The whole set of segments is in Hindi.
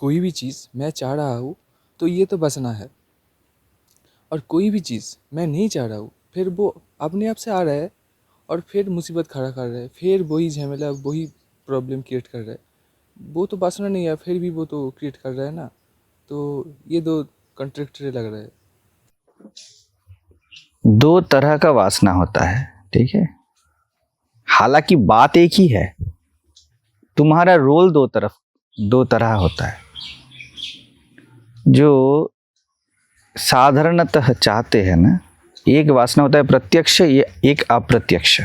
कोई भी चीज़ मैं चाह रहा हूँ तो ये तो बसना है, और कोई भी चीज़ मैं नहीं चाह रहा हूँ फिर वो अपने आप से आ रहा है और फिर मुसीबत खड़ा कर रहा है, फिर वही झमेला वही प्रॉब्लम क्रिएट कर रहा है। वो तो बसना नहीं है, फिर भी वो तो क्रिएट कर रहा है ना। तो ये दो कॉन्ट्रडिक्टरी लग रहा है। दो तरह का वासना होता है, ठीक है। हालांकि बात एक ही है, तुम्हारा रोल दो तरह होता है। जो साधारणतः चाहते हैं ना, एक वासना होता है प्रत्यक्ष, ये एक अप्रत्यक्ष।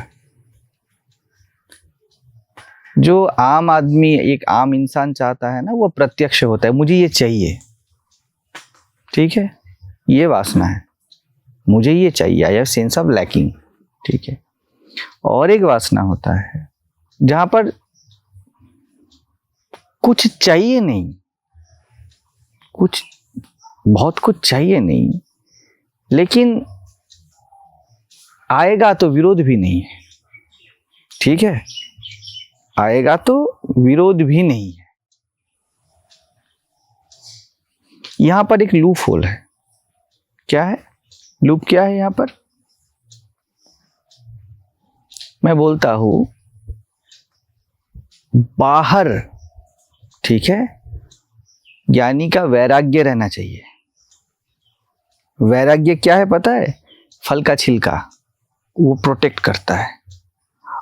जो आम आदमी, एक आम इंसान चाहता है ना, वो प्रत्यक्ष होता है, मुझे ये चाहिए, ठीक है, ये वासना है, मुझे ये चाहिए, I have sense of lacking, ठीक है। और एक वासना होता है जहां पर कुछ चाहिए नहीं, बहुत कुछ चाहिए नहीं, लेकिन आएगा तो विरोध भी नहीं है, ठीक है, आएगा तो विरोध भी नहीं है। यहां पर एक लूप होल है। क्या है लूप? क्या है यहां पर? मैं बोलता हूं बाहर, ठीक है, ज्ञानी का वैराग्य रहना चाहिए। वैराग्य क्या है पता है? फल का छिलका, वो प्रोटेक्ट करता है,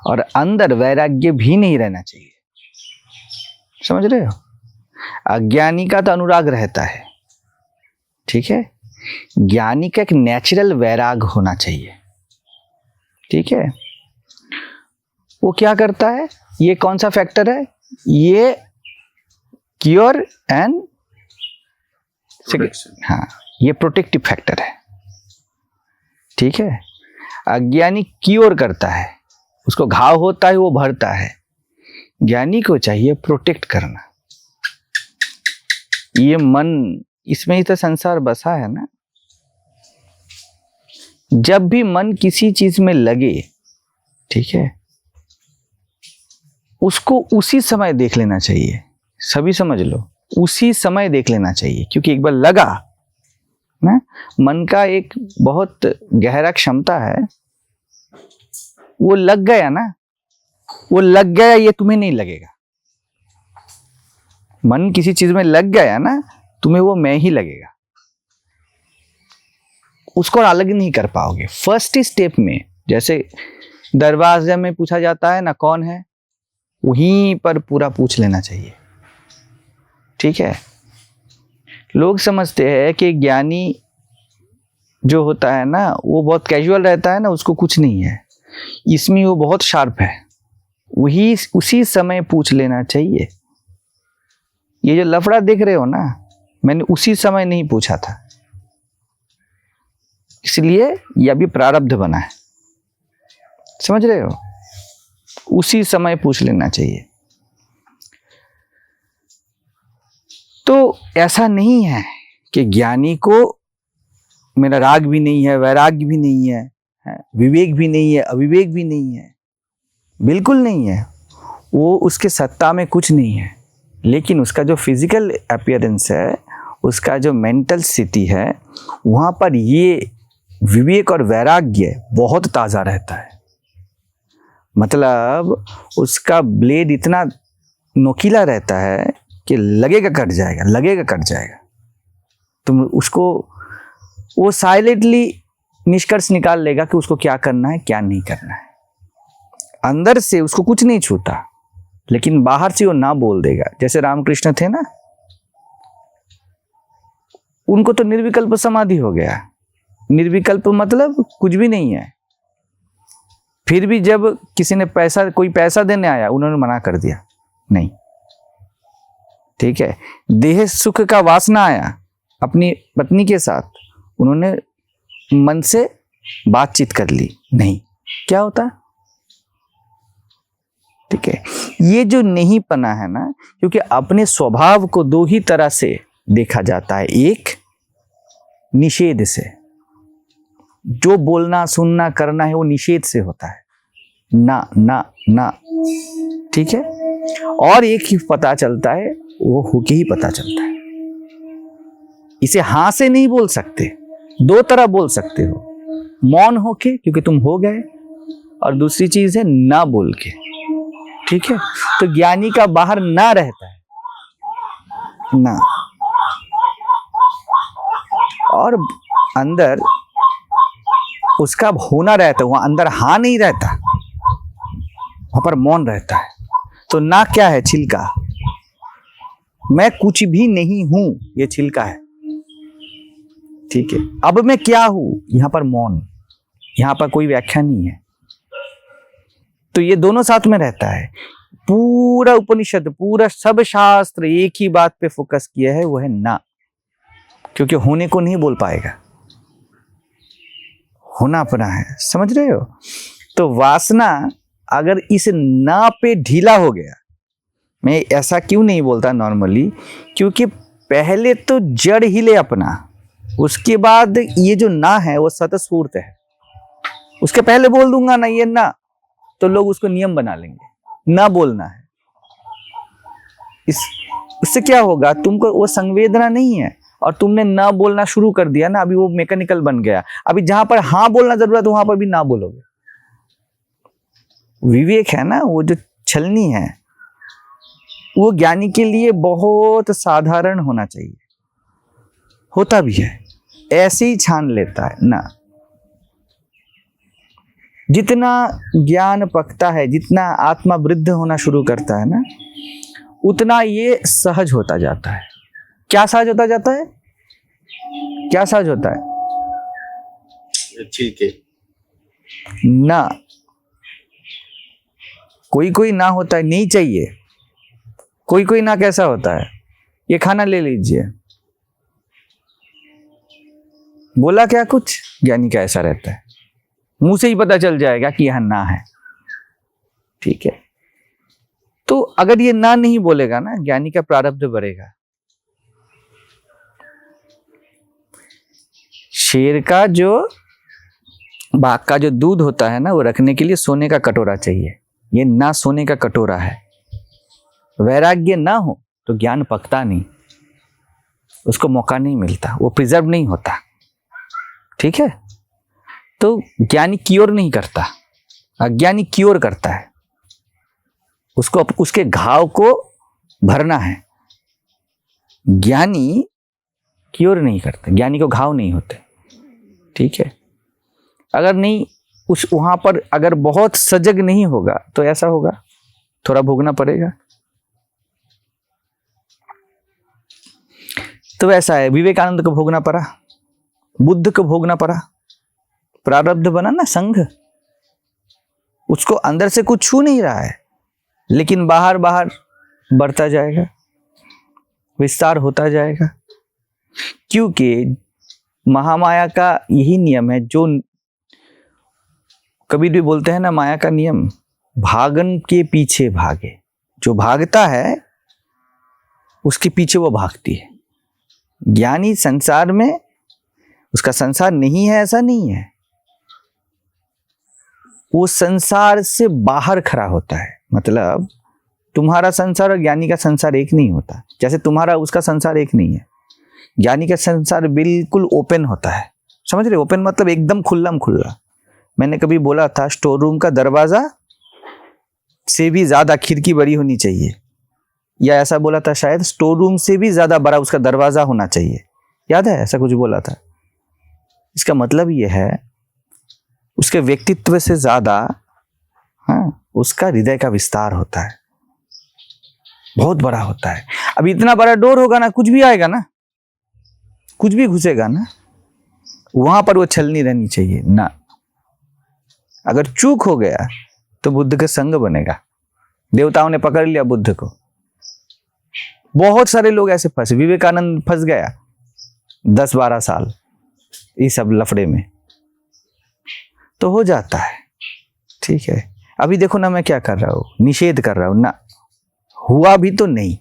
और अंदर वैराग्य भी नहीं रहना चाहिए। समझ रहे हो? अज्ञानी का तो अनुराग रहता है, ठीक है, ज्ञानी का एक नेचुरल वैराग होना चाहिए, ठीक है। वो क्या करता है? ये कौन सा फैक्टर है? ये क्योर एंड हाँ, ये प्रोटेक्टिव फैक्टर है, ठीक है। अज्ञानी क्योर करता है, उसको घाव होता है वो भरता है, ज्ञानी को चाहिए प्रोटेक्ट करना। ये मन, इसमें ही तो संसार बसा है ना। जब भी मन किसी चीज में लगे, ठीक है, उसको उसी समय देख लेना चाहिए। सभी समझ लो, उसी समय देख लेना चाहिए, क्योंकि एक बार लगा ना, मन का एक बहुत गहरा क्षमता है, वो लग गया ना, वो लग गया, ये तुम्हें नहीं लगेगा। मन किसी चीज में लग गया ना, तुम्हें वो मैं ही लगेगा, उसको अलग नहीं कर पाओगे। फर्स्ट स्टेप में, जैसे दरवाजे में पूछा जाता है ना कौन है, वहीं पर पूरा पूछ लेना चाहिए, ठीक है। लोग समझते हैं कि ज्ञानी जो होता है ना, वो बहुत कैजुअल रहता है ना, उसको कुछ नहीं है। इसमें वो बहुत शार्प है, वही उसी समय पूछ लेना चाहिए। ये जो लफड़ा देख रहे हो ना, मैंने उसी समय नहीं पूछा था, इसलिए ये अभी प्रारब्ध बना है। समझ रहे हो? उसी समय पूछ लेना चाहिए। तो ऐसा नहीं है कि ज्ञानी को मेरा राग भी नहीं है, वैराग्य भी नहीं है, विवेक भी नहीं है, अविवेक भी नहीं है, बिल्कुल नहीं है। वो उसके सत्ता में कुछ नहीं है, लेकिन उसका जो फिजिकल अपीयरेंस है, उसका जो मेंटल स्थिति है, वहाँ पर ये विवेक और वैराग्य बहुत ताज़ा रहता है। मतलब उसका ब्लेड इतना नोकीला रहता है कि लगेगा कट जाएगा, लगेगा कट जाएगा। तुम उसको, वो साइलेंटली निष्कर्ष निकाल लेगा कि उसको क्या करना है, क्या नहीं करना है। अंदर से उसको कुछ नहीं छूता, लेकिन बाहर से वो ना बोल देगा। जैसे रामकृष्ण थे ना, उनको तो निर्विकल्प समाधि हो गया। निर्विकल्प मतलब कुछ भी नहीं है। फिर भी जब किसी ने कोई पैसा देने आया, उन्होंने मना कर दिया, नहीं, ठीक है। देह सुख का वासना आया अपनी पत्नी के साथ, उन्होंने मन से बातचीत कर ली, नहीं, क्या होता? ठीक है। ये जो नहीं पना है ना, क्योंकि अपने स्वभाव को दो ही तरह से देखा जाता है। एक निषेध से, जो बोलना सुनना करना है वो निषेध से होता है, ना ना ना, ठीक है। और एक ही पता चलता है, वो होके ही पता चलता है। इसे हाँ से नहीं बोल सकते, दो तरह बोल सकते हो, मौन होके क्योंकि तुम हो गए, और दूसरी चीज है ना बोल के। ठीक है, तो ज्ञानी का बाहर ना रहता है, ना, और अंदर उसका होना रहता है, वहां अंदर हाँ नहीं रहता, वहां पर मौन रहता है। तो ना क्या है? छिलका। मैं कुछ भी नहीं हूं, ये छिलका है। ठीक है, अब मैं क्या हूं? यहां पर मौन, यहां पर कोई व्याख्या नहीं है। तो ये दोनों साथ में रहता है। पूरा उपनिषद, पूरा सब शास्त्र एक ही बात पे फोकस किया है, वो है ना, क्योंकि होने को नहीं बोल पाएगा, होना अपना है। समझ रहे हो? तो वासना अगर इस ना पे ढीला हो गया, मैं ऐसा क्यों नहीं बोलता नॉर्मली, क्योंकि पहले तो जड़ हिले अपना, उसके बाद ये जो ना है वो स्वतःस्फूर्त है। उसके पहले बोल दूंगा ना ये ना, तो लोग उसको नियम बना लेंगे, ना बोलना है। इससे क्या होगा? तुमको वो संवेदना नहीं है, और तुमने ना बोलना शुरू कर दिया ना, अभी वो मैकेनिकल बन गया। अभी जहां पर हाँ बोलना जरूरत है वहां पर भी ना बोलोगे। विवेक है ना, वो जो छलनी है, वो ज्ञानी के लिए बहुत साधारण होना चाहिए, होता भी है, ऐसे ही छान लेता है ना। जितना ज्ञान पकता है, जितना आत्मा वृद्ध होना शुरू करता है ना, उतना ये सहज होता जाता है। क्या सहज होता जाता है? क्या सहज होता है? ठीक है ना। कोई कोई ना होता है, नहीं चाहिए। कोई कोई ना कैसा होता है? ये खाना ले लीजिए, बोला क्या कुछ? ज्ञानी का ऐसा रहता है, मुंह से ही पता चल जाएगा कि यह ना है। ठीक है, तो अगर ये ना नहीं बोलेगा ना, ज्ञानी का प्रारब्ध बढ़ेगा। शेर का जो, बाघ का जो दूध होता है ना, वो रखने के लिए सोने का कटोरा चाहिए। ये ना सोने का कटोरा है। वैराग्य ना हो तो ज्ञान पकता नहीं, उसको मौका नहीं मिलता, वो प्रिजर्व नहीं होता। ठीक है, तो ज्ञानी क्योर नहीं करता, अज्ञानी क्योर करता है। उसको उसके घाव को भरना है। ज्ञानी क्योर नहीं करता, ज्ञानी को घाव नहीं होते। ठीक है, अगर नहीं उस वहां पर अगर बहुत सजग नहीं होगा तो ऐसा होगा, थोड़ा भोगना पड़ेगा। तो वैसा है, विवेकानंद को भोगना पड़ा, बुद्ध को भोगना पड़ा, प्रारब्ध बना ना संघ। उसको अंदर से कुछ छू नहीं रहा है, लेकिन बाहर बाहर बढ़ता जाएगा, विस्तार होता जाएगा, क्योंकि महामाया का यही नियम है। जो कभी भी बोलते हैं ना, माया का नियम, भागन के पीछे भागे। जो भागता है उसके पीछे वो भागती है। ज्ञानी संसार में, उसका संसार नहीं है ऐसा नहीं है, वो संसार से बाहर खड़ा होता है। मतलब तुम्हारा संसार और ज्ञानी का संसार एक नहीं होता। जैसे तुम्हारा उसका संसार एक नहीं है, ज्ञानी का संसार बिल्कुल ओपन होता है। समझ रहे? ओपन मतलब एकदम खुल्लम खुल्ला। मैंने कभी बोला था, स्टोर रूम का दरवाजा से भी ज्यादा खिड़की बड़ी होनी चाहिए, या ऐसा बोला था शायद, स्टोर रूम से भी ज्यादा बड़ा उसका दरवाजा होना चाहिए। याद है? ऐसा कुछ बोला था। इसका मतलब यह है, उसके व्यक्तित्व से ज्यादा उसका हृदय का विस्तार होता है, बहुत बड़ा होता है। अब इतना बड़ा डोर होगा ना, कुछ भी आएगा ना, कुछ भी घुसेगा ना, वहां पर वो छलनी रहनी चाहिए ना। अगर चूक हो गया तो बुद्ध का संग बनेगा। देवताओं ने पकड़ लिया बुद्ध को, बहुत सारे लोग ऐसे फंसे। विवेकानंद फंस गया 10-12 साल इस सब लफड़े में, तो हो जाता है। ठीक है, अभी देखो ना मैं क्या कर रहा हूं, निषेध कर रहा हूं ना, हुआ भी तो नहीं,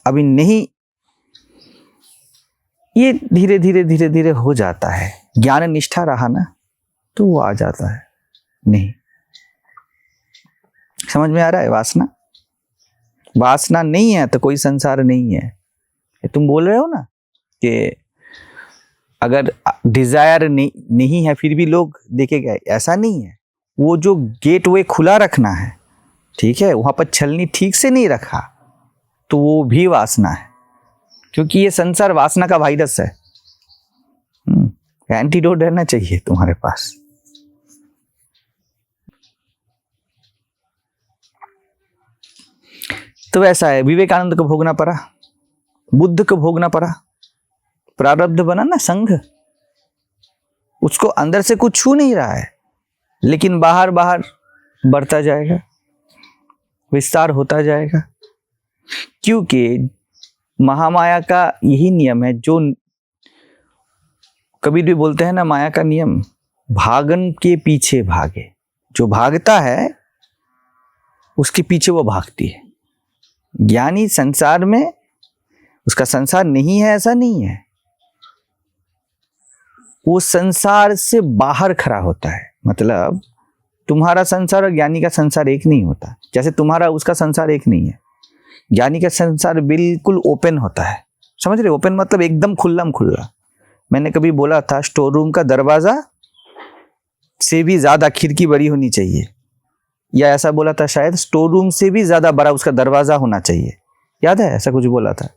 अभी नहीं, ये धीरे धीरे धीरे धीरे हो जाता है। ज्ञान निष्ठा रहा ना तो वो आ जाता है। नहीं समझ में आ रहा है? वासना, वासना नहीं है तो कोई संसार नहीं है। तुम बोल रहे हो ना कि अगर डिजायर नहीं है फिर भी लोग देखे गए, ऐसा नहीं है। वो जो गेट वे खुला रखना है, ठीक है, वहां पर छलनी ठीक से नहीं रखा तो वो भी वासना है, क्योंकि ये संसार वासना का वायरस है। एंटीडोट रहना चाहिए तुम्हारे पास। तो वैसा है, विवेकानंद को भोगना पड़ा, बुद्ध को भोगना पड़ा, प्रारब्ध बना ना संघ। उसको अंदर से कुछ छू नहीं रहा है, लेकिन बाहर बाहर बढ़ता जाएगा, विस्तार होता जाएगा, क्योंकि महामाया का यही नियम है। जो कबीर भी बोलते हैं ना, माया का नियम, भागन के पीछे भागे। जो भागता है उसके पीछे वो भागती है। ज्ञानी संसार में, उसका संसार नहीं है ऐसा नहीं है, वो संसार से बाहर खड़ा होता है। मतलब तुम्हारा संसार और ज्ञानी का संसार एक नहीं होता। जैसे तुम्हारा उसका संसार एक नहीं है, ज्ञानी का संसार बिल्कुल ओपन होता है। समझ रहे? ओपन मतलब एकदम खुल्लम खुल्ला। मैंने कभी बोला था, स्टोर रूम का दरवाजा से भी ज्यादा खिड़की बड़ी होनी चाहिए, या ऐसा बोला था शायद, स्टोर रूम से भी ज्यादा बड़ा उसका दरवाजा होना चाहिए। याद है? ऐसा कुछ बोला था।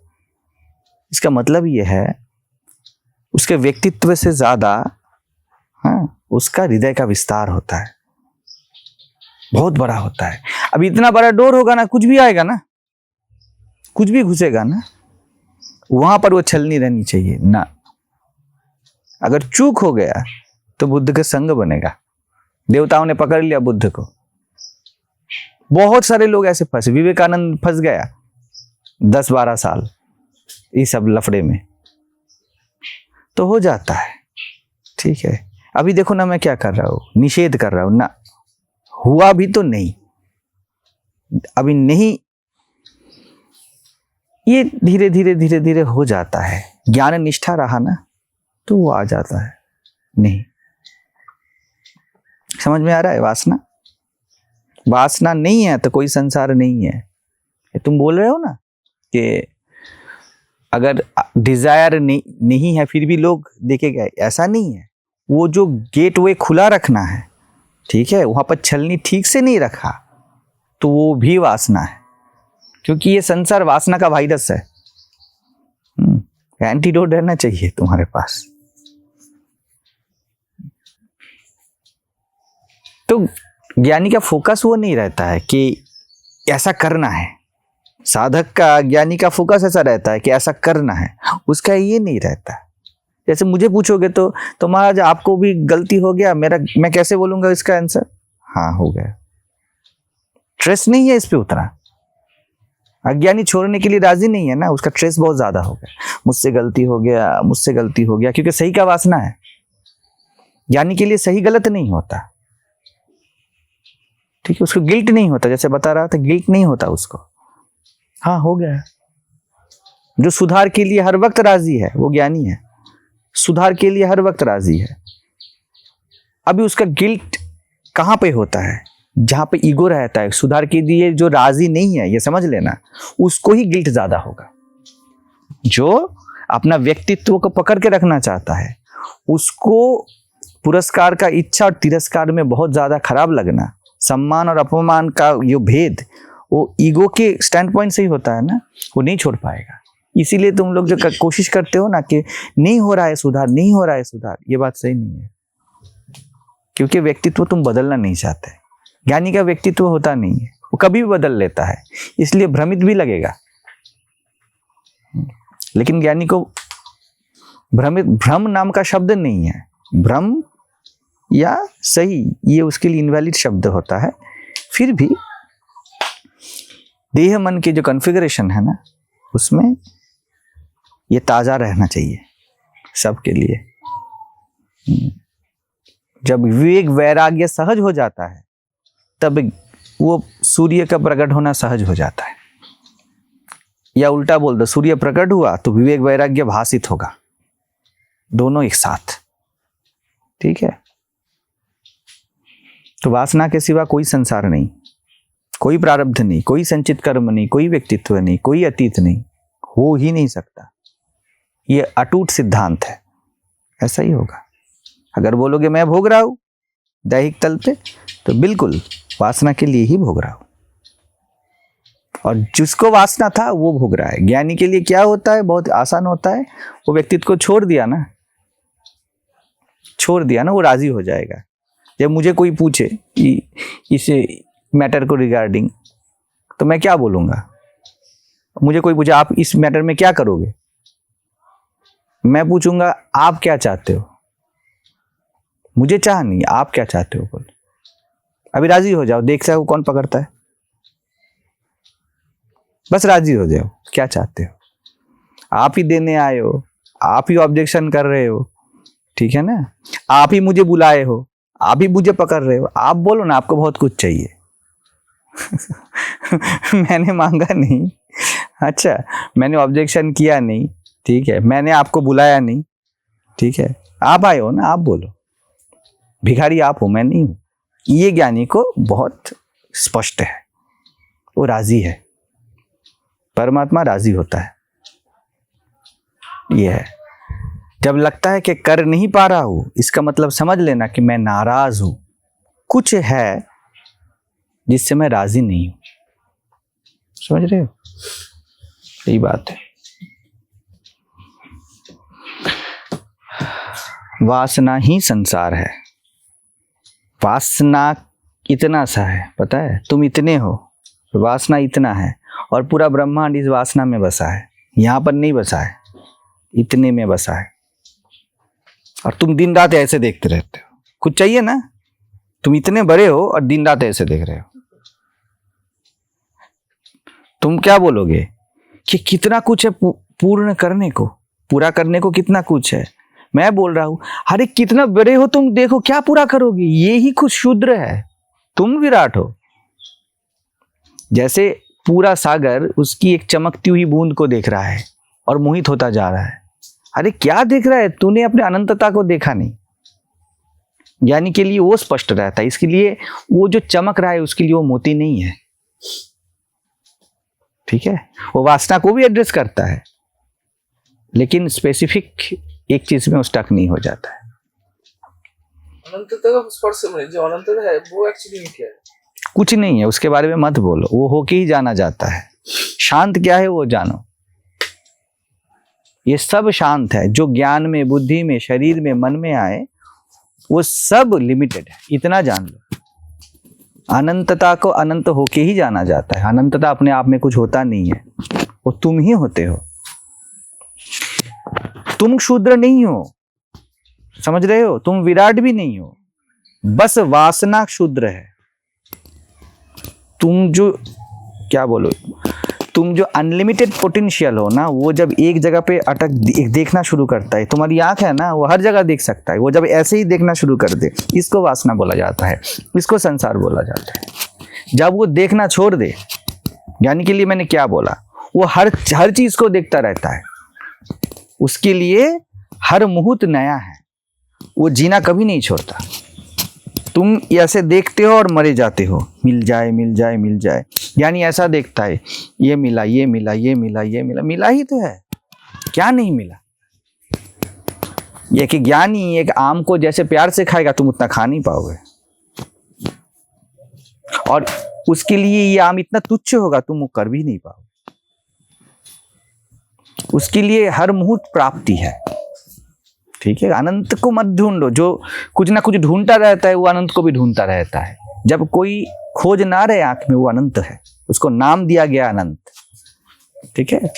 इसका मतलब यह है, उसके व्यक्तित्व से ज्यादा उसका हृदय का विस्तार होता है, बहुत बड़ा होता है। अब इतना बड़ा डोर होगा ना, कुछ भी आएगा ना, कुछ भी घुसेगा ना, वहां पर वो छलनी रहनी चाहिए ना। अगर चूक हो गया तो बुद्ध का संग बनेगा। देवताओं ने पकड़ लिया बुद्ध को। बहुत सारे लोग ऐसे फंसे। विवेकानंद फंस गया 10-12 साल इस सब लफड़े में, तो हो जाता है। ठीक है, अभी देखो ना मैं क्या कर रहा हूं, निषेध कर रहा हूं ना, हुआ भी तो नहीं, अभी नहीं, ये धीरे धीरे धीरे धीरे हो जाता है। ज्ञान निष्ठा रहा ना तो वो आ जाता है। नहीं समझ में आ रहा है? वासना नहीं है तो कोई संसार नहीं है। तुम बोल रहे हो ना कि अगर डिजायर नहीं है फिर भी लोग देखे गए, ऐसा नहीं है। वो जो गेट वे खुला रखना है, ठीक है, वहां पर छलनी ठीक से नहीं रखा तो वो भी वासना है, क्योंकि ये संसार वासना का वायरस है। एंटीडोट रहना चाहिए तुम्हारे पास। तो ज्ञानी का फोकस वो नहीं रहता है कि ऐसा करना है। साधक का, ज्ञानी का फोकस ऐसा रहता है कि ऐसा करना है, उसका ये नहीं रहता। जैसे मुझे पूछोगे तो महाराज आपको भी गलती हो गया, मैं कैसे बोलूंगा इसका आंसर? हाँ हो गया। ट्रेस नहीं है इस पे उतना। अज्ञानी छोड़ने के लिए राजी नहीं है ना, उसका ट्रेस बहुत ज्यादा हो गया। मुझसे गलती हो गया, क्योंकि सही का वासना है। ज्ञानी के लिए सही गलत नहीं होता, ठीक है, उसको गिल्ट नहीं होता। जैसे बता रहा था, गिल्ट नहीं होता उसको। हाँ हो गया। जो सुधार के लिए हर वक्त राजी है वो ज्ञानी है, सुधार के लिए हर वक्त राजी है। अभी उसका गिल्ट कहां पे होता है? जहां पे ईगो रहता है। सुधार के लिए जो राजी नहीं है, ये समझ लेना, उसको ही गिल्ट ज्यादा होगा। जो अपना व्यक्तित्व को पकड़ के रखना चाहता है, उसको पुरस्कार का इच्छा और तिरस्कार में बहुत ज्यादा खराब लगना, सम्मान और अपमान का ये भेद, वो ईगो के स्टैंड पॉइंट से ही होता है ना, वो नहीं छोड़ पाएगा। इसीलिए तुम लोग जो कोशिश करते हो ना कि नहीं हो रहा है सुधार, ये बात सही नहीं है, क्योंकि व्यक्तित्व तुम बदलना नहीं चाहते। ज्ञानी का व्यक्तित्व होता नहीं है, वो कभी भी बदल लेता है, इसलिए भ्रमित भी लगेगा। लेकिन ज्ञानी को भ्रम नाम का शब्द नहीं है। भ्रम या सही, ये उसके लिए इनवैलिड शब्द होता है। फिर भी देह मन के जो कॉन्फ़िगरेशन है ना, उसमें ये ताजा रहना चाहिए सबके लिए। जब विवेक वैराग्य सहज हो जाता है, तब वो सूर्य का प्रकट होना सहज हो जाता है। या उल्टा बोल दो, सूर्य प्रकट हुआ तो विवेक वैराग्य भासित होगा, दोनों एक साथ। ठीक है, तो वासना के सिवा कोई संसार नहीं, कोई प्रारब्ध नहीं, कोई संचित कर्म नहीं, कोई व्यक्तित्व नहीं, कोई अतीत नहीं, हो ही नहीं सकता। ये अटूट सिद्धांत है, ऐसा ही होगा। अगर बोलोगे मैं भोग रहा हूं दैहिक तल पे, तो बिल्कुल वासना के लिए ही भोग रहा हूं, और जिसको वासना था वो भोग रहा है। ज्ञानी के लिए क्या होता है, बहुत आसान होता है, वो व्यक्तित्व को छोड़ दिया ना, वो राजी हो जाएगा। जब मुझे कोई पूछे कि इसे मैटर को रिगार्डिंग, तो मैं क्या बोलूंगा? मुझे कोई पूछे आप इस मैटर में क्या करोगे, मैं पूछूंगा आप क्या चाहते हो। मुझे चाह नहीं, आप क्या चाहते हो बोलो। अभी राजी हो जाओ, देख सको कौन पकड़ता है। बस राजी हो जाओ, क्या चाहते हो। आप ही देने आए हो, आप ही ऑब्जेक्शन कर रहे हो, ठीक है ना, आप ही मुझे बुलाए हो, आप ही मुझे पकड़ रहे हो। आप बोलो ना आपको बहुत कुछ चाहिए। मैंने मांगा नहीं, अच्छा मैंने ऑब्जेक्शन किया नहीं, ठीक है, मैंने आपको बुलाया नहीं, ठीक है, आप आए हो ना, आप बोलो। भिखारी आप हो, मैं नहीं हूं। ये ज्ञानी को बहुत स्पष्ट है, वो राजी है, परमात्मा राजी होता है। ये है, जब लगता है कि कर नहीं पा रहा हूं, इसका मतलब समझ लेना कि मैं नाराज हूं, कुछ है जिससे मैं राजी नहीं हूं। समझ रहे हो, यही बात है। वासना ही संसार है। वासना इतना सा है, पता है, तुम इतने हो, वासना इतना है, और पूरा ब्रह्मांड इस वासना में बसा है। यहां पर नहीं बसा है, इतने में बसा है, और तुम दिन रात ऐसे देखते रहते हो। कुछ चाहिए ना, तुम इतने बड़े हो और दिन रात ऐसे देख रहे हो। तुम क्या बोलोगे कि कितना कुछ है पूर्ण करने को, पूरा करने को कितना कुछ है। मैं बोल रहा हूं अरे कितना बड़े हो तुम, देखो क्या पूरा करोगे, ये ही कुछ शूद्र है, तुम विराट हो। जैसे पूरा सागर उसकी एक चमकती हुई बूंद को देख रहा है और मोहित होता जा रहा है। अरे क्या देख रहा है, तूने अपने अनंतता को देखा नहीं। ज्ञानी के लिए वो स्पष्ट रहता है, इसके लिए वो जो चमक रहा है उसके लिए वो मोती नहीं है, ठीक है। वो वासना को भी एड्रेस करता है, लेकिन स्पेसिफिक एक चीज में वो स्टक नहीं हो जाता है। अनंतता का स्पर्श में जो अनंतता है वो एक्चुअली क्या है? कुछ नहीं है, उसके बारे में मत बोलो, वो होके ही जाना जाता है। शांत क्या है वो जानो, ये सब शांत है। जो ज्ञान में, बुद्धि में, शरीर में, मन में आए वो सब लिमिटेड है, इतना जान लो। अनंतता को अनंत होके ही जाना जाता है। अनंतता अपने आप में कुछ होता नहीं है, वो तुम ही होते हो। तुम शूद्र नहीं हो, समझ रहे हो, तुम विराट भी नहीं हो, बस वासना शूद्र है। तुम जो क्या बोलो, तुम जो अनलिमिटेड पोटेंशियल हो ना, वो जब एक जगह पे अटक देखना शुरू करता है, तुम्हारी आंख है ना, वो हर जगह देख सकता है, वो जब ऐसे ही देखना शुरू कर दे, इसको वासना बोला जाता है, इसको संसार बोला जाता है। जब वो देखना छोड़ दे, ज्ञानी के लिए मैंने क्या बोला, वो हर चीज को देखता रहता है, उसके लिए हर मुहूर्त नया है, वो जीना कभी नहीं छोड़ता। तुम ऐसे देखते हो और मरे जाते हो, मिल जाए मिल जाए मिल जाए। यानी ऐसा देखता है, ये मिला ये मिला ये मिला ये मिला, मिला ही तो है, क्या नहीं मिला। ये कि ज्ञानी एक आम को जैसे प्यार से खाएगा तुम उतना खा नहीं पाओगे, और उसके लिए ये आम इतना तुच्छ होगा तुम वो कर भी नहीं पाओगे। उसके लिए हर मुहूर्त प्राप्ति है, ठीक है। अनंत को मत ढूंढो, जो कुछ ना कुछ ढूंढता रहता है वो अनंत को भी ढूंढता रहता है। जब कोई खोज ना रहे आंख में, वो अनंत है, उसको नाम दिया गया अनंत, ठीक है।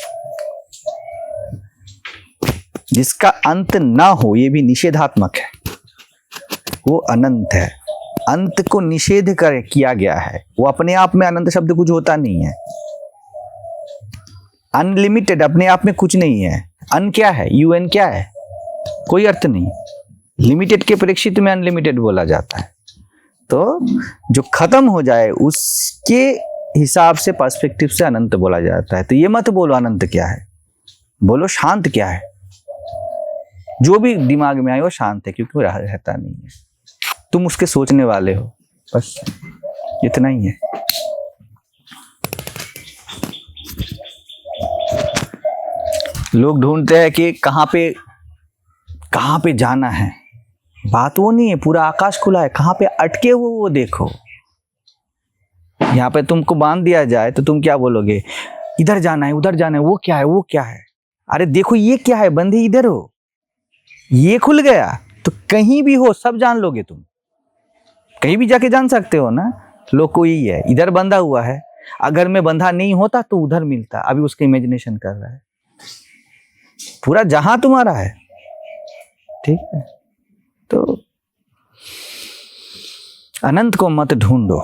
जिसका अंत ना हो ये भी निषेधात्मक है, वो अनंत है। अंत को निषेध कर किया गया है, वो अपने आप में अनंत शब्द कुछ होता नहीं है। अनलिमिटेड अपने आप में कुछ नहीं है। अन क्या है, यूएन क्या है, कोई अर्थ नहीं। लिमिटेड के प्रेक्षित में अनलिमिटेड बोला जाता है। तो जो खत्म हो जाए उसके हिसाब से, पर्सपेक्टिव से अनंत बोला जाता है। तो ये मत बोलो अनंत क्या है, बोलो शांत क्या है। जो भी दिमाग में आए वो शांत है, क्योंकि वो रहता नहीं है, तुम उसके सोचने वाले हो, बस इतना ही है। लोग ढूंढते हैं कि कहाँ पे जाना है। बात वो नहीं है, पूरा आकाश खुला है, कहाँ पे अटके हुए वो देखो। यहाँ पे तुमको बांध दिया जाए तो तुम क्या बोलोगे, इधर जाना है उधर जाना है, वो क्या है वो क्या है। अरे देखो ये क्या है, बंधे इधर हो, ये खुल गया तो कहीं भी हो सब जान लोगे तुम, कहीं भी जाके जान सकते हो ना। लोग को यही है, इधर बंधा हुआ है, अगर मैं बंधा नहीं होता तो उधर मिलता, अभी उसका इमेजिनेशन कर रहा है। पूरा जहां तुम्हारा है, ठीक है। तो अनंत को मत ढूंढो।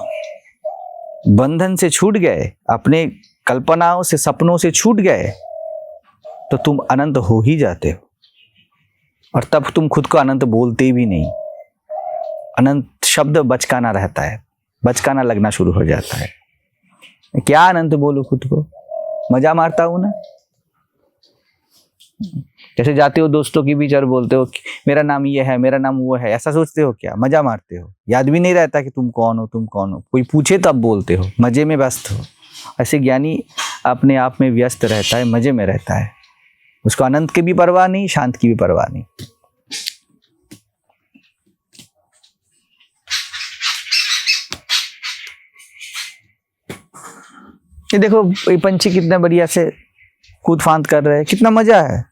बंधन से छूट गए, अपने कल्पनाओं से सपनों से छूट गए तो तुम अनंत हो ही जाते हो। और तब तुम खुद को अनंत बोलते भी नहीं। अनंत शब्द बचकाना रहता है, बचकाना लगना शुरू हो जाता है। क्या अनंत बोलो खुद को, मजा मारता हूं ना। जैसे जाते हो दोस्तों के बीच और बोलते हो मेरा नाम ये है, मेरा नाम वो है, ऐसा सोचते हो क्या, मजा मारते हो। याद भी नहीं रहता कि तुम कौन हो, तुम कौन हो। कोई पूछे तब बोलते हो, मजे में व्यस्त हो। ऐसे ज्ञानी अपने आप में व्यस्त रहता है, मजे में रहता है। उसको अनंत की भी परवाह नहीं, शांत की भी परवाह नहीं। ये देखो ये पंछी कितना बढ़िया से कूद फांद कर रहे हैं, कितना मजा है।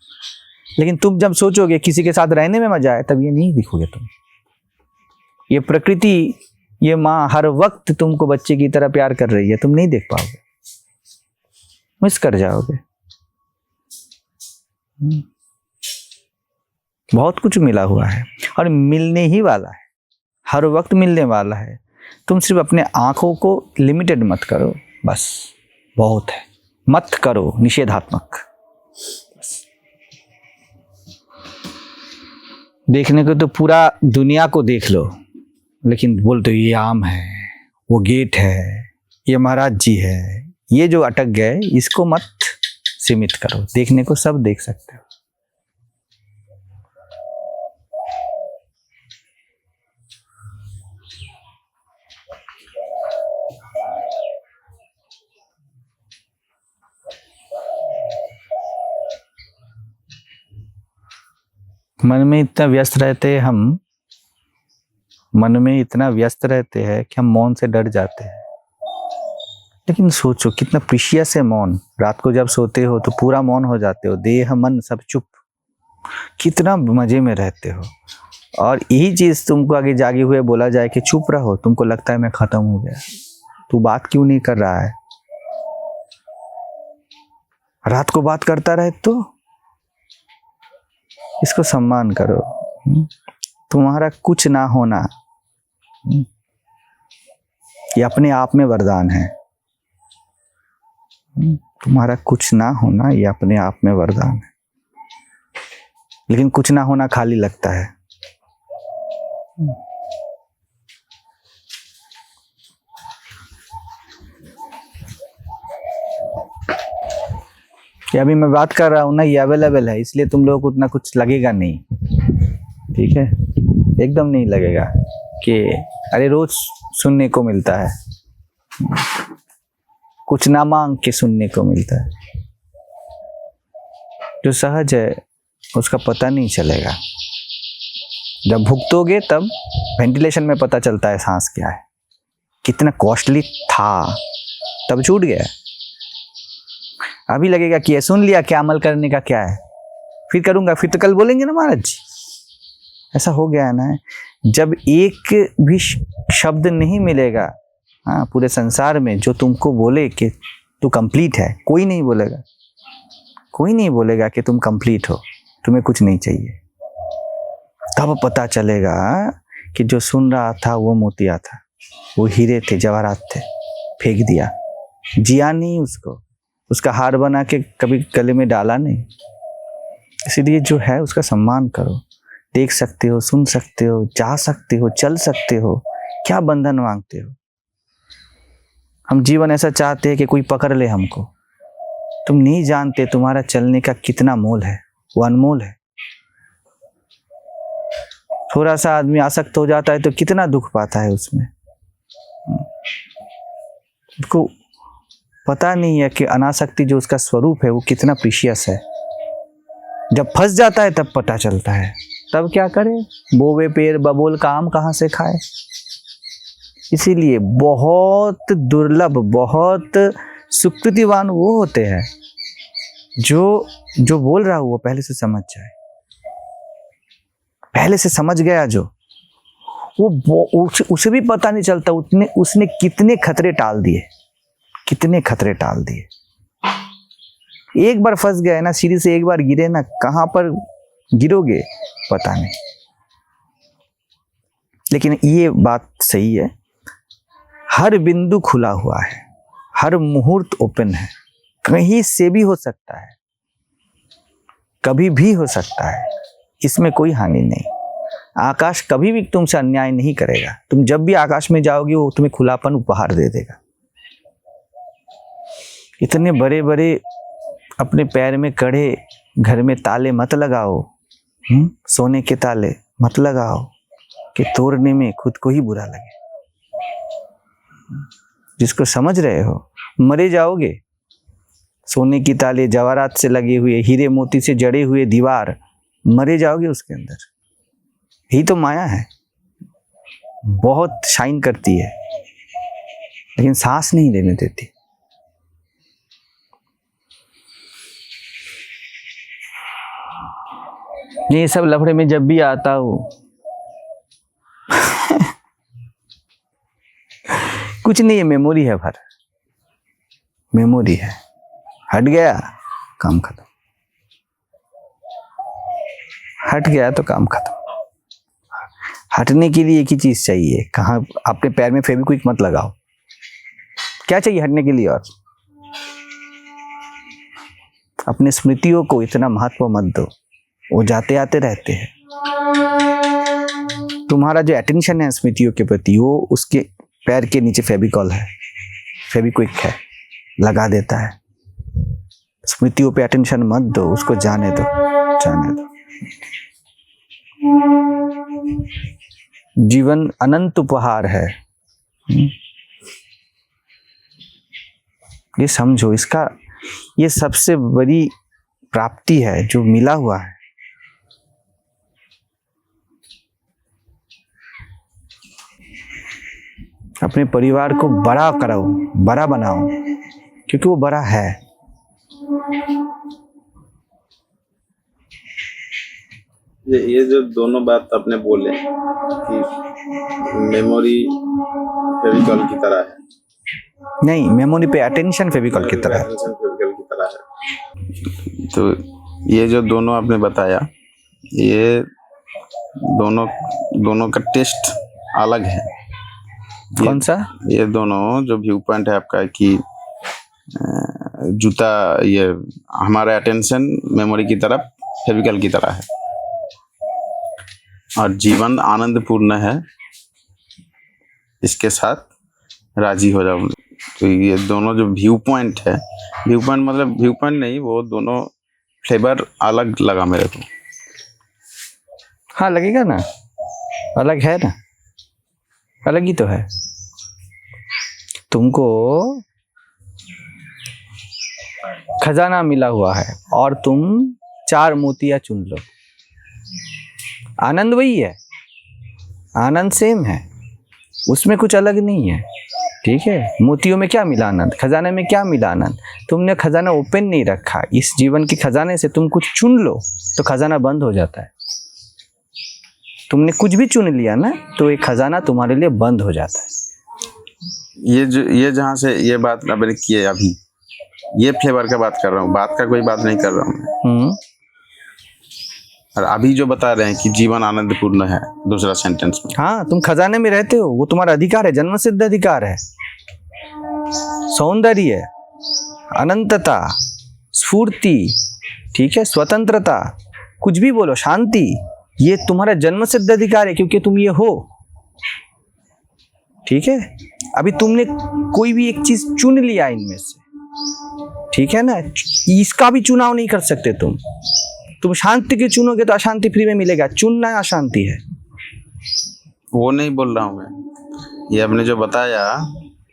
लेकिन तुम जब सोचोगे किसी के साथ रहने में मजा है, तब ये नहीं दिखोगे तुम। ये प्रकृति, ये माँ हर वक्त तुमको बच्चे की तरह प्यार कर रही है, तुम नहीं देख पाओगे, मिस कर जाओगे। बहुत कुछ मिला हुआ है और मिलने ही वाला है, हर वक्त मिलने वाला है। तुम सिर्फ अपने आंखों को लिमिटेड मत करो, बस बहुत है। मत करो निषेधात्मक। देखने को तो पूरा दुनिया को देख लो, लेकिन बोलते हो ये आम है, वो गेट है, ये महाराज जी है, ये जो अटक गए इसको मत सीमित करो। देखने को सब देख सकते हो। मन में इतना व्यस्त रहते हैं हम, मन में इतना व्यस्त रहते हैं कि हम मौन से डर जाते हैं। लेकिन सोचो कितना प्रीशियस है मौन। रात को जब सोते हो तो पूरा मौन हो जाते हो, देह मन सब चुप, कितना मजे में रहते हो। और यही चीज तुमको आगे जागे हुए बोला जाए कि चुप रहो, तुमको लगता है मैं खत्म हो गया। तू बात क्यों नहीं कर रहा है? रात को बात करता रहे तो इसको सम्मान करो। तुम्हारा कुछ ना होना ये अपने आप में वरदान है। तुम्हारा कुछ ना होना ये अपने आप में वरदान है। लेकिन कुछ ना होना खाली लगता है। ये अभी मैं बात कर रहा हूं ना, ये अवेलेबल है, इसलिए तुम लोगों को उतना कुछ लगेगा नहीं। ठीक है, एकदम नहीं लगेगा कि अरे रोज सुनने को मिलता है, कुछ ना मांग के सुनने को मिलता है। जो सहज है उसका पता नहीं चलेगा। जब भुगतोगे तब वेंटिलेशन में पता चलता है सांस क्या है, कितना कॉस्टली था, तब छूट गया। अभी लगेगा कि ये सुन लिया, क्या अमल करने का क्या है, फिर करूंगा, फिर तो कल बोलेंगे ना महाराज जी। ऐसा हो गया है ना। जब एक भी शब्द नहीं मिलेगा हाँ पूरे संसार में जो तुमको बोले कि तू कंप्लीट है, कोई नहीं बोलेगा। कोई नहीं बोलेगा कि तुम कंप्लीट हो, तुम्हें कुछ नहीं चाहिए। तब पता चलेगा कि जो सुन रहा था वो मोतिया था, वो हीरे थे, जवाहरात थे, फेंक दिया, जिया नहीं उसको, उसका हार बना के कभी गले में डाला नहीं। इसलिए जो है उसका सम्मान करो। देख सकते हो, सुन सकते हो, जा सकते हो, चल सकते हो, क्या बंधन मांगते हो? हम जीवन ऐसा चाहते हैं कि कोई पकड़ ले हमको। तुम नहीं जानते तुम्हारा चलने का कितना मोल है, वो अनमोल है। थोड़ा सा आदमी आसक्त हो जाता है तो कितना दुख पाता है उसमें। उसको पता नहीं है कि अनासक्ति जो उसका स्वरूप है वो कितना प्रीशियस है। जब फंस जाता है तब पता चलता है, तब क्या करे, बोवे पेड़ बबोल का आम कहाँ से खाए। इसीलिए बहुत दुर्लभ, बहुत सुकृतिवान वो होते हैं जो बोल रहा हूँ वो पहले से समझ जाए, पहले से समझ गया जो, वो उसे भी पता नहीं चलता उसने कितने खतरे टाल दिए, कितने खतरे टाल दिए। एक बार फंस गए ना, सीढ़ी से एक बार गिरे ना, कहां पर गिरोगे पता नहीं। लेकिन ये बात सही है, हर बिंदु खुला हुआ है, हर मुहूर्त ओपन है, कहीं से भी हो सकता है, कभी भी हो सकता है, इसमें कोई हानि नहीं। आकाश कभी भी तुमसे अन्याय नहीं करेगा, तुम जब भी आकाश में जाओगे वो तुम्हें खुलापन उपहार दे देगा। इतने बड़े बड़े अपने पैर में कड़े, घर में ताले मत लगाओ, सोने के ताले मत लगाओ कि तोड़ने में खुद को ही बुरा लगे। जिसको समझ रहे हो, मरे जाओगे, सोने की ताले, जवाहरात से लगे हुए, हीरे मोती से जड़े हुए दीवार, मरे जाओगे उसके अंदर। यही तो माया है, बहुत शाइन करती है लेकिन सांस नहीं लेने देती। ये सब लफड़े में जब भी आता हूं कुछ नहीं है, मेमोरी है, भर मेमोरी है, हट गया काम खत्म, हट गया तो काम खत्म। हटने के लिए एक ही चीज चाहिए, कहाँ, आपके पैर में फेविक्विक मत लगाओ। क्या चाहिए हटने के लिए? और अपने स्मृतियों को इतना महत्व मत दो, वो जाते आते रहते हैं। तुम्हारा जो अटेंशन है स्मृतियों के प्रति, वो उसके पैर के नीचे फेविकॉल है, फेविक्विक है, लगा देता है। स्मृतियों पे अटेंशन मत दो, उसको जाने दो, जाने दो। जीवन अनंत उपहार है, ये समझो, इसका ये सबसे बड़ी प्राप्ति है जो मिला हुआ है। अपने परिवार को बड़ा करो, बड़ा बनाओ, क्योंकि वो बड़ा है। ये जो दोनों बात आपने बोले कि मेमोरी फेविकॉल की तरह है, नहीं, मेमोरी पे अटेंशन फेविकॉल की तरह है। अटेंशन फेविकॉल की तरह है। तो ये जो दोनों आपने बताया, ये दोनों का टेस्ट अलग है। कौन सा? ये दोनों जो व्यू पॉइंट है आपका कि जूता, ये हमारा अटेंशन मेमोरी की तरफ फेविकॉल की तरह है, और जीवन आनंदपूर्ण है, इसके साथ राजी हो जाओ। तो ये दोनों जो व्यू पॉइंट है, व्यू पॉइंट मतलब व्यू पॉइंट नहीं, वो दोनों फ्लेवर अलग लगा मेरे को। हाँ, लगेगा ना, अलग है ना, अलग ही तो है। तुमको खजाना मिला हुआ है और तुम 4 मोतियां चुन लो, आनंद वही है, आनंद सेम है, उसमें कुछ अलग नहीं है। ठीक है, मोतियों में क्या मिला आनंद, खजाने में क्या मिला आनंद। तुमने खजाना ओपन नहीं रखा, इस जीवन के खजाने से तुम कुछ चुन लो तो खजाना बंद हो जाता है। तुमने कुछ भी चुन लिया ना तो एक खजाना तुम्हारे लिए बंद हो जाता है। ये जहाँ से ये बात आपने की है, अभी ये फ्लेवर का बात कर रहा हूँ, बात का कोई बात नहीं कर रहा हूँ। और अभी जो बता रहे हैं कि जीवन आनंदपूर्ण है, दूसरा सेंटेंस में, हाँ, तुम खजाने में रहते हो, वो तुम्हारा अधिकार है, जन्म सिद्ध अधिकार है। सौंदर्य, अनंतता, स्फूर्ति, ठीक है, स्वतंत्रता, कुछ भी बोलो, शांति, ये तुम्हारा जन्म सिद्ध अधिकार है, क्योंकि तुम ये हो। ठीक है, अभी तुमने कोई भी एक चीज चुन लिया इनमें से, ठीक है ना, इसका भी चुनाव नहीं कर सकते तुम शांति की चुनोगे तो अशांति फ्री में मिलेगा, चुनना अशांति है। वो नहीं बोल रहा हूँ मैं, ये आपने जो बताया,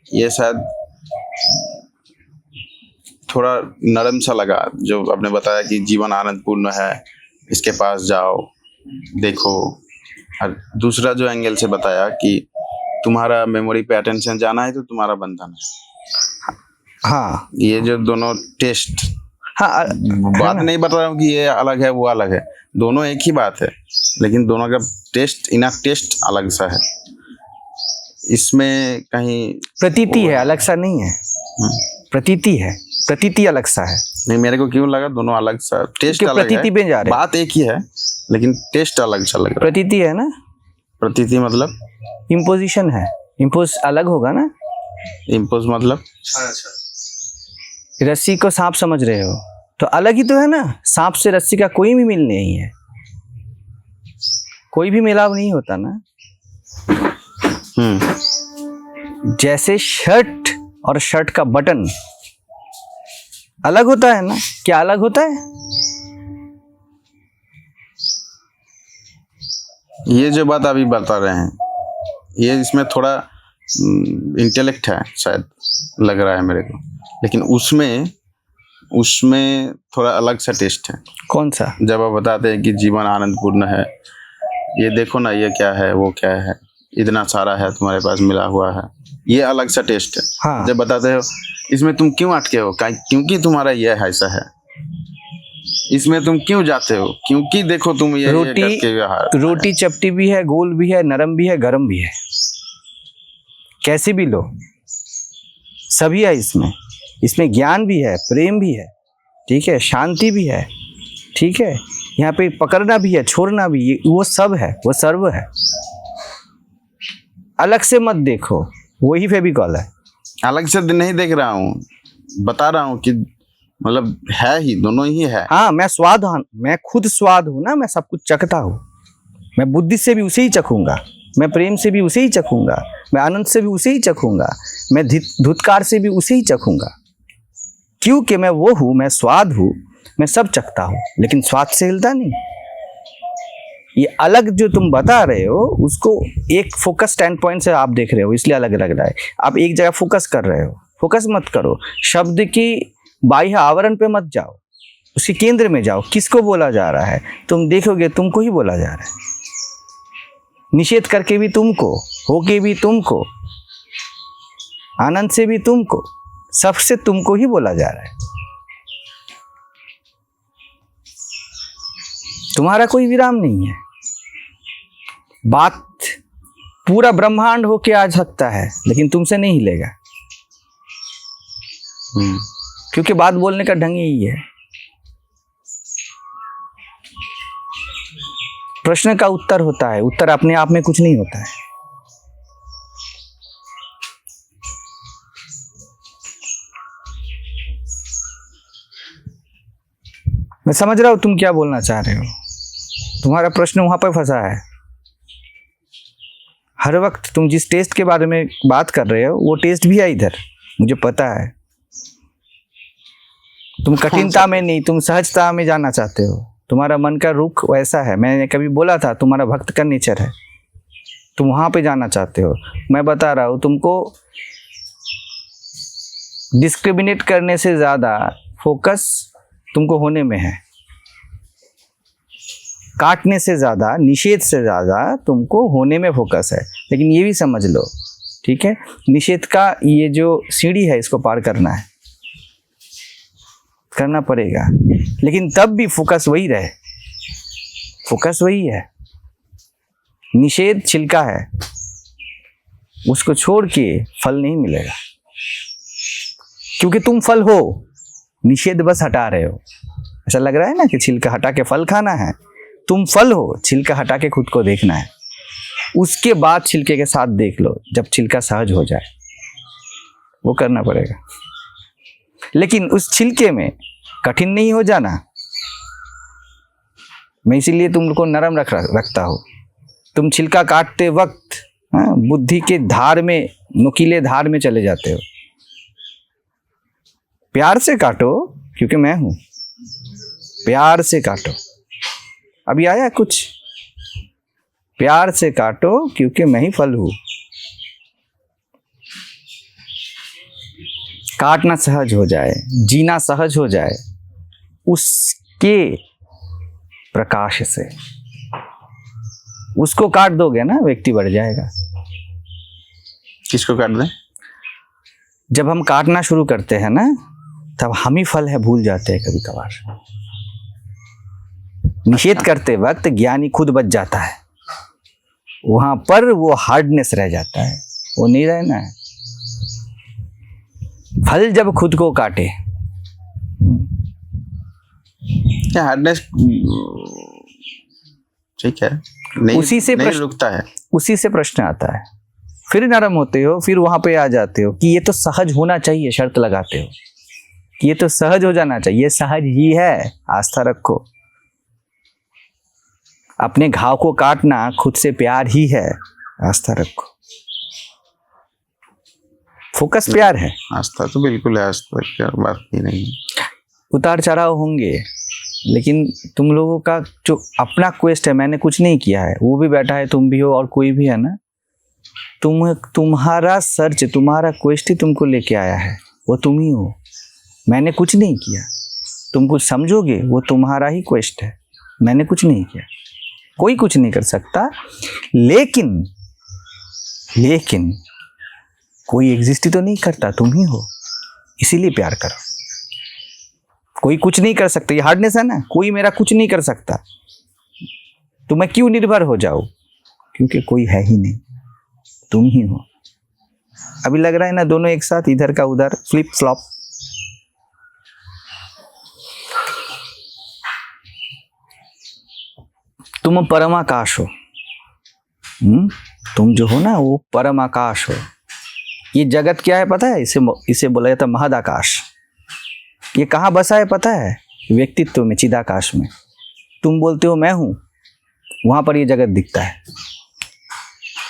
ये शायद थोड़ा नरम सा लगा, जो आपने बताया कि जीवन आनंदपूर्ण है, इसके पास जाओ देखो। और दूसरा जो एंगल से बताया कि तुम्हारा मेमोरी पे अटेंशन जाना है तो तुम्हारा बंधन है। हाँ ये जो दोनों टेस्ट, हाँ बात नहीं बता रहा हूँ कि ये अलग है वो अलग है, दोनों एक ही बात है, लेकिन दोनों का टेस्ट अलग सा है। इसमें कहीं प्रतीति है, अलग सा नहीं है। प्रतीति है, प्रतीति अलग सा है। नहीं, मेरे को क्यों लगा दोनों अलग सा, टेस्ट क्योंकि अलग प्रतीति में जा है, रहे हैं। बात एक ही है लेकिन टेस्ट अलग सा लग रहा है। प्रतीति है ना, प्रतीति मतलब इम्पोजिशन है, इम्पोज अलग होगा ना। इम्पोज मतलब रस्सी को सांप समझ रहे हो तो अलग ही तो है ना। सांप से रस्सी का कोई भी मिल नहीं है, कोई भी मिलाव नहीं होता ना। जैसे शर्ट और शर्ट का बटन अलग होता है ना, क्या अलग होता है? ये जो बात अभी बता रहे हैं, ये इसमें थोड़ा इंटेलेक्ट है शायद, लग रहा है मेरे को, लेकिन उसमें थोड़ा अलग सा टेस्ट है। कौन सा? जब आप बताते हैं कि जीवन आनंदपूर्ण है, ये देखो ना, ये क्या है वो क्या है, इतना सारा है तुम्हारे पास मिला हुआ है, ये अलग सा टेस्ट है। हाँ। जब बताते हो इसमें तुम क्यों अटके हो, क्योंकि तुम्हारा ये ऐसा है, इसमें तुम क्यों जाते हो, क्योंकि देखो तुम ये रोटी चपटी भी है, गोल भी है, नरम भी है, गरम भी है, कैसे भी लो, सभी है इसमें ज्ञान भी है, प्रेम भी है, ठीक है, शांति भी है, ठीक है, यहाँ पे पकड़ना भी है, छोड़ना भी, वो सब है, वो सर्व है। अलग से मत देखो, वही फेविकॉल है। अलग से नहीं देख रहा हूँ, बता रहा हूँ कि मतलब है ही, दोनों ही है। हाँ, मैं खुद स्वाद हूँ ना, मैं सब कुछ चखता हूँ। मैं बुद्धि से भी उसे ही चखूंगा, मैं प्रेम से भी उसे ही चखूंगा, मैं आनंद से भी उसे ही चखूंगा, मैं धुतकार से भी उसे ही चखूंगा, क्योंकि मैं वो हूँ, मैं स्वाद हूँ, मैं सब चखता हूँ, लेकिन स्वाद से हिलता नहीं। ये अलग जो तुम बता रहे हो, उसको एक फोकस स्टैंड पॉइंट से आप देख रहे हो, इसलिए अलग लग रहा है। आप एक जगह फोकस कर रहे हो, फोकस मत करो, शब्द की बाह्य आवरण पे मत जाओ, उसके केंद्र में जाओ। किसको बोला जा रहा है, तुम देखोगे तुमको ही बोला जा रहा है। निषेध करके भी तुमको, होके भी तुमको, आनंद से भी तुमको, सबसे तुमको ही बोला जा रहा है। तुम्हारा कोई विराम नहीं है। बात पूरा ब्रह्मांड होके आ सकता है, लेकिन तुमसे नहीं हिलेगा, क्योंकि बात बोलने का ढंग यही है। प्रश्न का उत्तर होता है, उत्तर अपने आप में कुछ नहीं होता है। मैं समझ रहा हूं तुम क्या बोलना चाह रहे हो, तुम्हारा प्रश्न वहां पर फंसा है। हर वक्त तुम जिस टेस्ट के बारे में बात कर रहे हो, वो टेस्ट भी है इधर, मुझे पता है। तुम कठिनता में नहीं, तुम सहजता में जाना चाहते हो। तुम्हारा मन का रुख वैसा है, मैंने कभी बोला था तुम्हारा भक्त का नेचर है, तुम वहां पे जाना चाहते हो। मैं बता रहा हूं तुमको, डिस्क्रिमिनेट करने से ज्यादा फोकस तुमको होने में है, काटने से ज्यादा, निषेध से ज्यादा तुमको होने में फोकस है। लेकिन ये भी समझ लो, ठीक है, निषेध का ये जो सीढ़ी है, इसको पार करना है, करना पड़ेगा, लेकिन तब भी फोकस वही रहे, फोकस वही है। निषेध छिलका है, उसको छोड़ के फल नहीं मिलेगा, क्योंकि तुम फल हो, निषेध बस हटा रहे हो। ऐसा लग रहा है ना कि छिलका हटा के फल खाना है, तुम फल हो, छिलका हटा के खुद को देखना है, उसके बाद छिलके के साथ देख लो, जब छिलका सहज हो जाए, वो करना पड़ेगा। लेकिन उस छिलके में कठिन नहीं हो जाना। मैं इसीलिए तुम को नरम रखता हूं। तुम छिलका काटते वक्त बुद्धि के धार में, नुकीले धार में चले जाते हो। प्यार से काटो, क्योंकि मैं हूं, प्यार से काटो। अभी आया कुछ, प्यार से काटो, क्योंकि मैं ही फल हूं। काटना सहज हो जाए, जीना सहज हो जाए, उसके प्रकाश से उसको काट दोगे ना, व्यक्ति बढ़ जाएगा। किसको काट दें? जब हम काटना शुरू करते हैं ना, तब हम ही फल है भूल जाते हैं कभी कभार। निषेध करते वक्त ज्ञानी खुद बच जाता है, वहां पर वो हार्डनेस रह जाता है, वो नहीं रहना है। फल जब खुद को काटे, क्या हार्डनेस, ठीक है, नहीं, उसी से नहीं प्रश्न रुकता है। उसी से प्रश्न आता है। फिर नरम होते हो, फिर वहां पे आ जाते हो कि ये तो सहज होना चाहिए, शर्त लगाते हो कि ये तो सहज हो जाना चाहिए, सहज ही है। आस्था रखो, अपने घाव को काटना खुद से प्यार ही है। आस्था रखो, फोकस प्यार है। आस्था तो बिल्कुल है, आस्था की बात ही नहीं है। उतार चढ़ाव होंगे, लेकिन तुम लोगों का जो अपना क्वेस्ट है, मैंने कुछ नहीं किया है, वो भी बैठा है, तुम भी हो और कोई भी है ना, तुम्हारा सर्च, तुम्हारा क्वेस्ट ही तुमको लेके आया है, वो तुम ही हो। मैंने कुछ नहीं किया, तुम कुछ समझोगे वो तुम्हारा ही क्वेस्ट है, मैंने कुछ नहीं किया, कोई कुछ नहीं कर सकता। लेकिन कोई एग्जिस्ट तो नहीं करता, तुम ही हो, इसीलिए प्यार करो। कोई कुछ नहीं कर सकता, ये हार्डनेस है ना, कोई मेरा कुछ नहीं कर सकता, तो मैं क्यों निर्भर हो जाऊं? क्योंकि कोई है ही नहीं, तुम ही हो। अभी लग रहा है ना, दोनों एक साथ, इधर का उधर, फ्लिप फ्लॉप। तुम परम आकाश हो, तुम जो हो ना, वो परम आकाश हो। ये जगत क्या है पता है? इसे बोला जाता है महदाकाश। ये कहाँ बसा है पता है? व्यक्तित्व में, चिदाकाश में। तुम बोलते हो मैं हूं, वहां पर ये जगत दिखता है।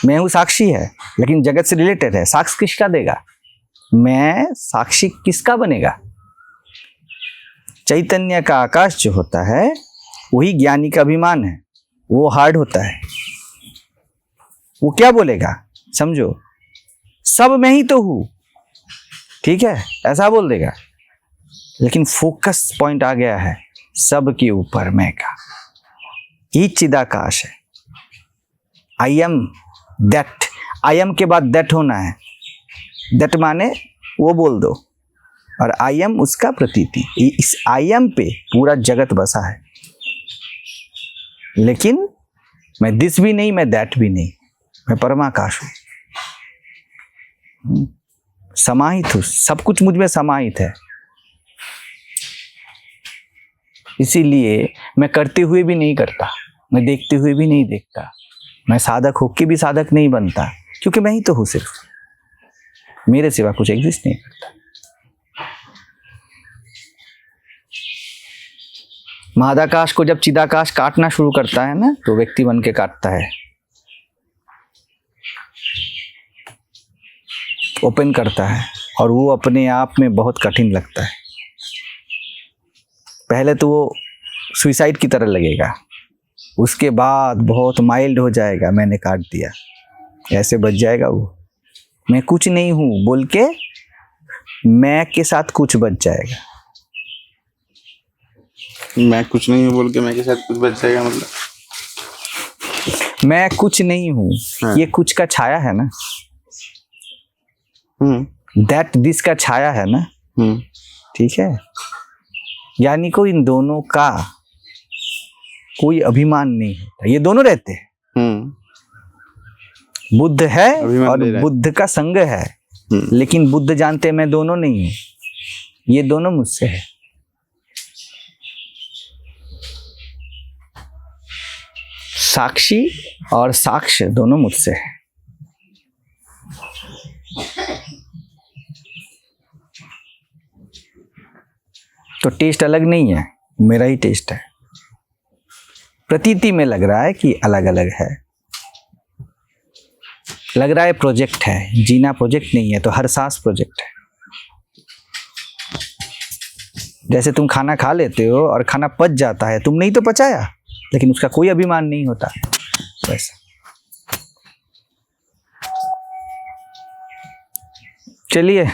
मैं हूं साक्षी है, लेकिन जगत से रिलेटेड है। साक्ष्य किसका देगा? मैं साक्षी किसका बनेगा? चैतन्य का आकाश जो होता है, वही ज्ञानी का अभिमान है। वो हार्ड होता है। वो क्या बोलेगा? समझो, सब मैं ही तो हूं, ठीक है, ऐसा बोल देगा। लेकिन फोकस पॉइंट आ गया है सब के ऊपर मैं का। ये चिदाकाश है। I am that. I am के बाद दैट होना है। दैट माने वो बोल दो, और आई एम उसका प्रतीति। इस आई एम पे पूरा जगत बसा है। लेकिन मैं दिस भी नहीं, मैं दैट भी नहीं, मैं परमाकाश हूं, समाहित हूं। सब कुछ मुझ में समाहित है। इसीलिए मैं करते हुए भी नहीं करता, मैं देखते हुए भी नहीं देखता, मैं साधक होके भी साधक नहीं बनता, क्योंकि मैं ही तो हूं। सिर्फ मेरे सिवा कुछ एग्जिस्ट नहीं करता। महादाकाश को जब चिदाकाश काटना शुरू करता है ना, तो व्यक्ति बन के काटता है, ओपन करता है, और वो अपने आप में बहुत कठिन लगता है। पहले तो वो सुसाइड की तरह लगेगा, उसके बाद बहुत माइल्ड हो जाएगा, मैंने काट दिया, ऐसे बच जाएगा वो। मैं कुछ नहीं हूं बोल के मैं के साथ कुछ बच जाएगा। मैं कुछ नहीं हूं बोल के मैं के साथ कुछ बच जाएगा, मतलब मैं कुछ नहीं हूं। हाँ। ये कुछ का छाया है ना, दैट दिस का छाया है ना, ठीक है। यानी को इन दोनों का कोई अभिमान नहीं होता, ये दोनों रहते हैं। बुद्ध है और बुद्ध का संग है, लेकिन बुद्ध जानते मैं दोनों नहीं हूं, ये दोनों मुझसे है। साक्षी और साक्ष्य दोनों मुझसे है। तो टेस्ट अलग नहीं है, मेरा ही टेस्ट है। प्रतीति में लग रहा है कि अलग अलग है, लग रहा है प्रोजेक्ट है। जीना प्रोजेक्ट नहीं है, तो हर सांस प्रोजेक्ट है। जैसे तुम खाना खा लेते हो और खाना पच जाता है, तुमने ही तो पचाया, लेकिन उसका कोई अभिमान नहीं होता। वैसा चलिए